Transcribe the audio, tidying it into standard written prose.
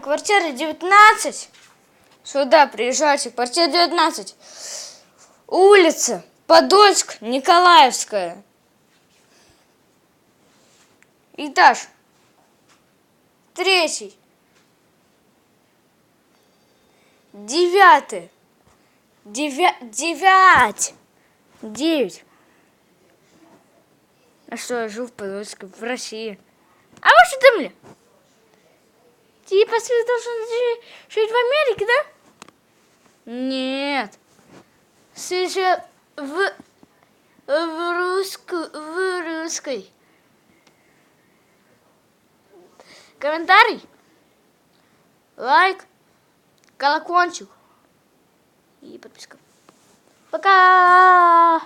Квартира 19. Сюда приезжайте. Квартира 19. Улица Подольск, Николаевская. Этаж 3. 9. 9. 9. А что, я живу в Подольске, в России. А вы что думали? Типа, ты должен жить в Америке, да? Нет. Ты же в русской. Комментарий, лайк, колокольчик и подписка. Пока!